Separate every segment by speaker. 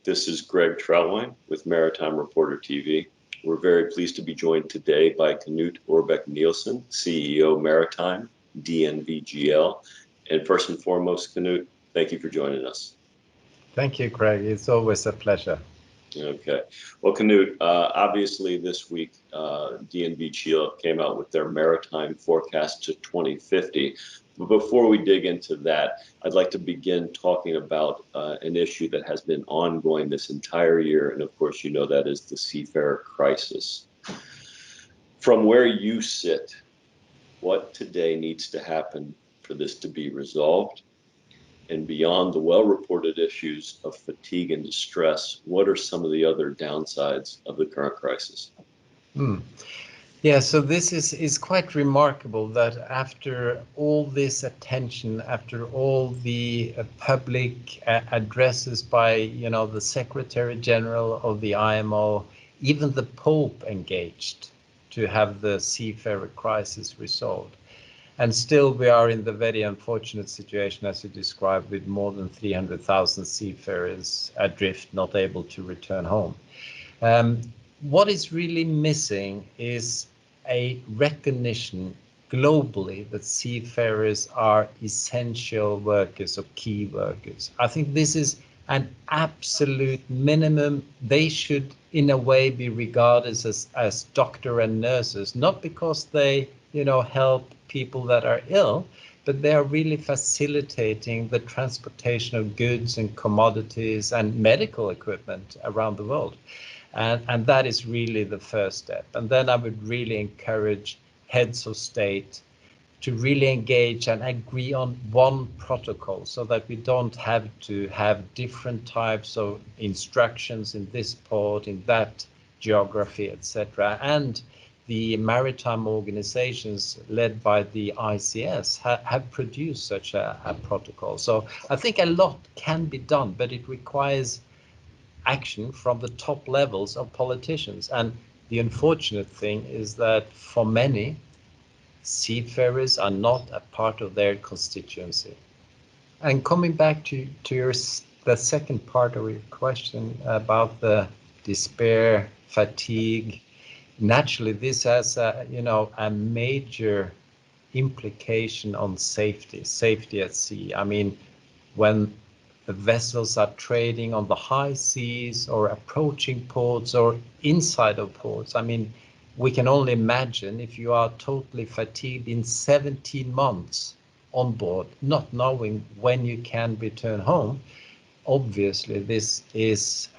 Speaker 1: This is Greg Trautwein with Maritime Reporter TV. We're very pleased to be joined today by Knut Ørbeck-Nilssen, CEO Maritime, DNV GL. And first and foremost, Knut, thank you for joining us.
Speaker 2: Thank you, Greg. It's always a pleasure.
Speaker 1: Okay. Well, Knut, obviously this week, DNV GL came out with their maritime forecast to 2050. But before we dig into that, I'd like to begin talking about an issue that has been ongoing this entire year. And of course, you know that is the Seafarer crisis. From where you sit, what today needs to happen for this to be resolved? And beyond the well-reported issues of fatigue and distress, what are some of the other downsides of the current crisis?
Speaker 2: Yeah, so this is quite remarkable that after all this attention, after all the public addresses by, the Secretary General of the IMO, even the Pope engaged to have the seafarer crisis resolved. And still we are in the very unfortunate situation, as you described, with more than 300,000 seafarers adrift, not able to return home. What is really missing is a recognition globally that seafarers are essential workers or key workers. I think this is an absolute minimum. They should, in a way, be regarded as doctor and nurses, not because they, help people that are ill, but they are really facilitating the transportation of goods and commodities and medical equipment around the world. And that is really the first step. And then I would really encourage heads of state to really engage and agree on one protocol so that we don't have to have different types of instructions in this port, in that geography, etc. And the maritime organizations led by the ICS have produced such a protocol. So I think a lot can be done, but it requires action from the top levels of politicians. And the unfortunate thing is that for many, seafarers are not a part of their constituency. And coming back to the second part of your question about the despair, fatigue, naturally this has a major implication on safety at sea. I mean, when the vessels are trading on the high seas or approaching ports or inside of ports, I mean, we can only imagine if you are totally fatigued in 17 months on board, not knowing when you can return home. Obviously, this is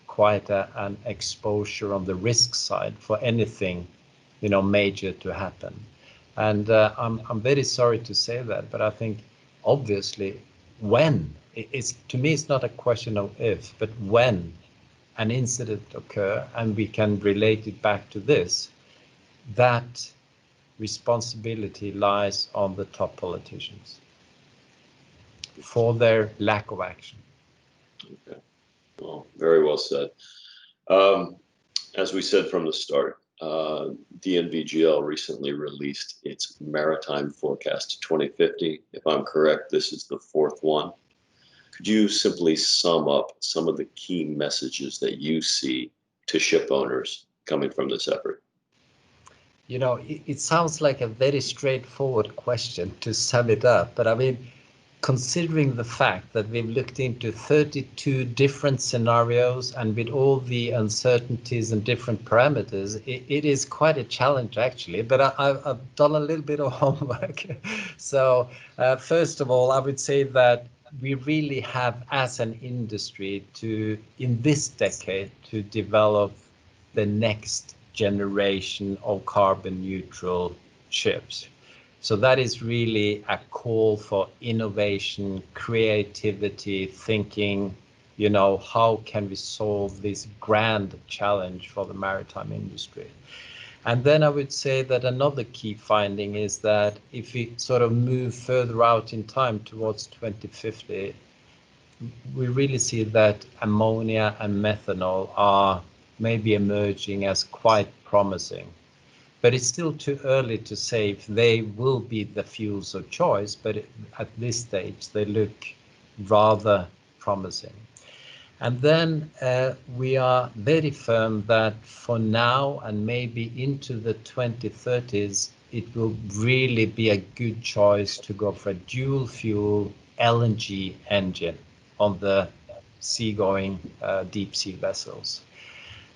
Speaker 2: quite an exposure on the risk side for anything, major to happen. And I'm very sorry to say that, but I think obviously when, to me, it's not a question of if, but when an incident occurs, and we can relate it back to this, that responsibility lies on the top politicians for their lack of action.
Speaker 1: Okay, well, very well said. As we said from the start, DNV GL recently released its maritime forecast to 2050. If I'm correct, this is the fourth one. Could you simply sum up some of the key messages that you see to ship owners coming from this effort?
Speaker 2: It sounds like a very straightforward question to sum it up, but I mean, considering the fact that we've looked into 32 different scenarios and with all the uncertainties and different parameters, it is quite a challenge actually, but I've done a little bit of homework. So first of all, I would say that we really have, as an industry, in this decade, to develop the next generation of carbon neutral ships. So that is really a call for innovation, creativity, thinking, how can we solve this grand challenge for the maritime industry? And then I would say that another key finding is that if we sort of move further out in time towards 2050, we really see that ammonia and methanol are maybe emerging as quite promising. But it's still too early to say if they will be the fuels of choice, but at this stage they look rather promising. And then we are very firm that for now and maybe into the 2030s, it will really be a good choice to go for a dual fuel LNG engine on the seagoing deep sea vessels.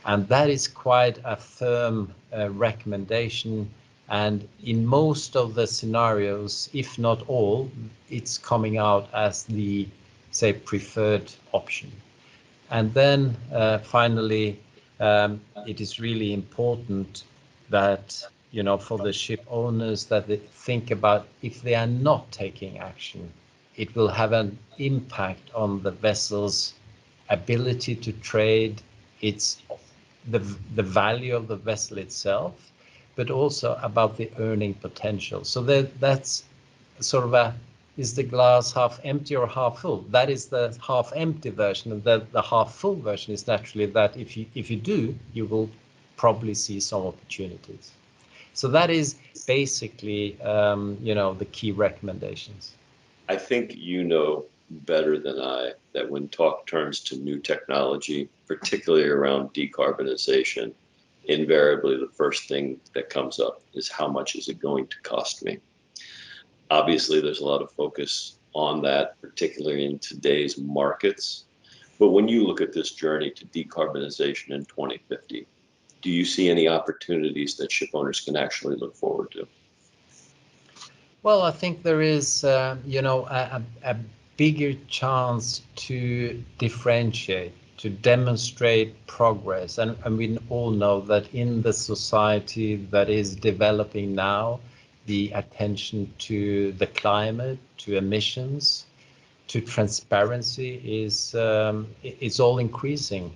Speaker 2: And that is quite a firm recommendation. And in most of the scenarios, if not all, it's coming out as the, say, preferred option. And then finally, it is really important that, you know, for the ship owners, that they think about if they are not taking action, it will have an impact on the vessel's ability to trade, its the value of the vessel itself, but also about the earning potential. So that's sort of a, is the glass half empty or half full? That is the half empty version, and the half full version is naturally that if you do, you will probably see some opportunities. So that is basically, you know, the key recommendations.
Speaker 1: I think you know better than I that when talk turns to new technology, particularly around decarbonization, invariably the first thing that comes up is how much is it going to cost me? Obviously, there's a lot of focus on that, particularly in today's markets. But when you look at this journey to decarbonization in 2050, do you see any opportunities that ship owners can actually look forward to?
Speaker 2: Well, I think there is, you know, a bigger chance to differentiate, to demonstrate progress. And we all know that in the society that is developing now, the attention to the climate, to emissions, to transparency is all increasing.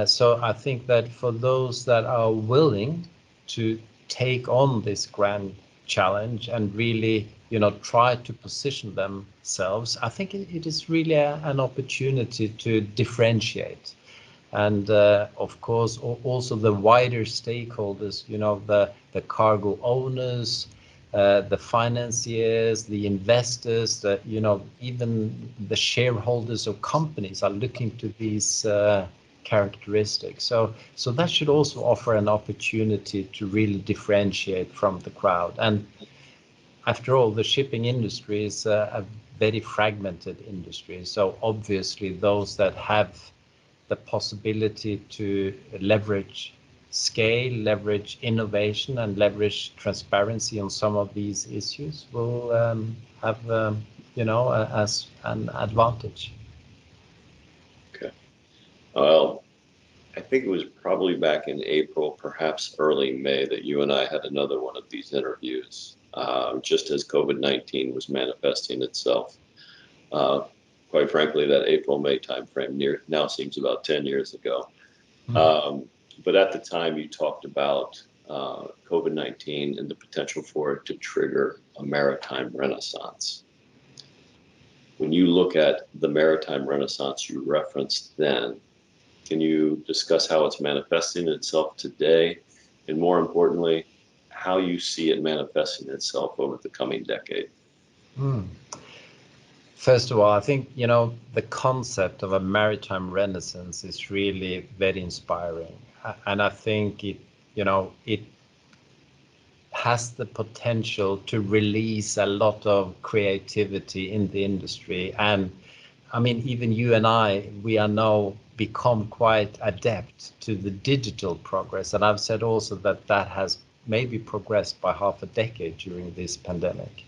Speaker 2: So I think that for those that are willing to take on this grand challenge and really, you know, try to position themselves, I think it is really an opportunity to differentiate. And of course, also the wider stakeholders, you know, the cargo owners, the financiers, the investors, you know, even the shareholders of companies are looking to these characteristics. So that should also offer an opportunity to really differentiate from the crowd. And after all, the shipping industry is a very fragmented industry. So obviously those that have the possibility to leverage scale, leverage innovation, and leverage transparency on some of these issues will have, you know, as an advantage.
Speaker 1: Okay. Well, I think it was probably back in April, perhaps early May, that you and I had another one of these interviews, just as COVID-19 was manifesting itself. Quite frankly, that April-May timeframe now seems about 10 years ago. But at the time, you talked about COVID-19 and the potential for it to trigger a maritime renaissance. When you look at the maritime renaissance you referenced then, can you discuss how it's manifesting itself today? And more importantly, how you see it manifesting itself over the coming decade?
Speaker 2: First of all, I think, you know, the concept of a maritime renaissance is really very inspiring. And I think it, you know, it has the potential to release a lot of creativity in the industry. And I mean, even you and I, we are now become quite adept to the digital progress. And I've said also that that has maybe progressed by half a decade during this pandemic.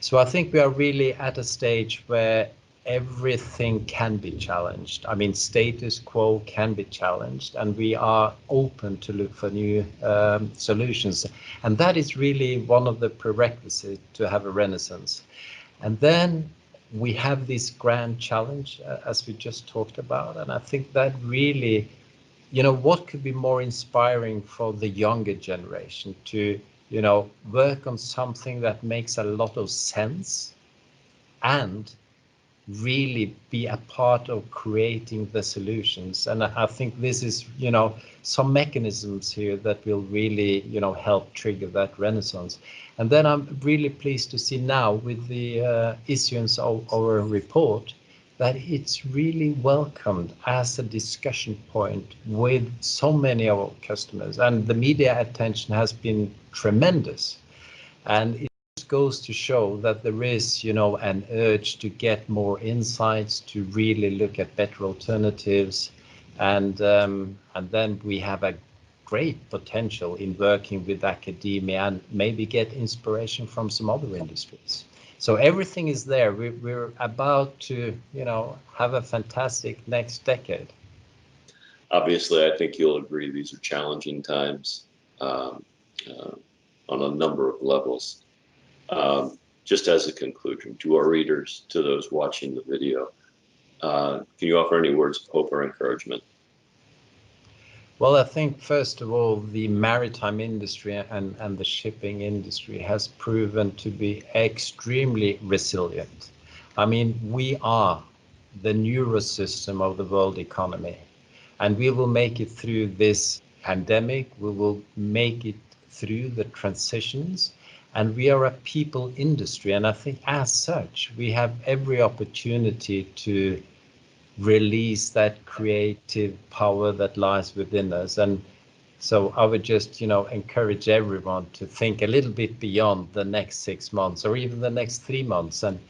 Speaker 2: So I think we are really at a stage where everything can be challenged. I mean, status quo can be challenged, and we are open to look for new solutions. And that is really one of the prerequisites to have a renaissance. And then we have this grand challenge, as we just talked about. And I think that really, you know, what could be more inspiring for the younger generation to, you know, work on something that makes a lot of sense and really be a part of creating the solutions. And I think this is, you know, some mechanisms here that will really, you know, help trigger that renaissance. And then I'm really pleased to see now with the issuance of our report that it's really welcomed as a discussion point with so many of our customers, and the media attention has been tremendous. And it just goes to show that there is, an urge to get more insights, to really look at better alternatives, and then we have a great potential in working with academia and maybe get inspiration from some other industries. So everything is there. We're about to, have a fantastic next decade.
Speaker 1: Obviously, I think you'll agree these are challenging times um, on a number of levels. Just as a conclusion to our readers, to those watching the video, can you offer any words of hope or encouragement?
Speaker 2: Well, I think first of all, the maritime industry and the shipping industry has proven to be extremely resilient. I mean, we are the neurosystem of the world economy, and we will make it through this pandemic. We will make it through the transitions, and we are a people industry. And I think as such, we have every opportunity to release that creative power that lies within us. And so I would just, encourage everyone to think a little bit beyond the next 6 months or even the next 3 months, and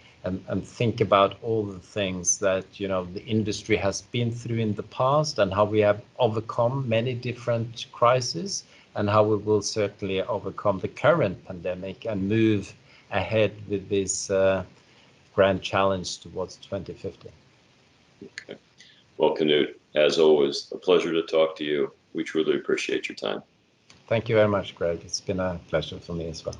Speaker 2: think about all the things that, the industry has been through in the past, and how we have overcome many different crises, and how we will certainly overcome the current pandemic and move ahead with this grand challenge towards 2050.
Speaker 1: Okay. Well, Knut, as always, a pleasure to talk to you. We truly appreciate your time.
Speaker 2: Thank you very much, Greg. It's been a pleasure for me as well.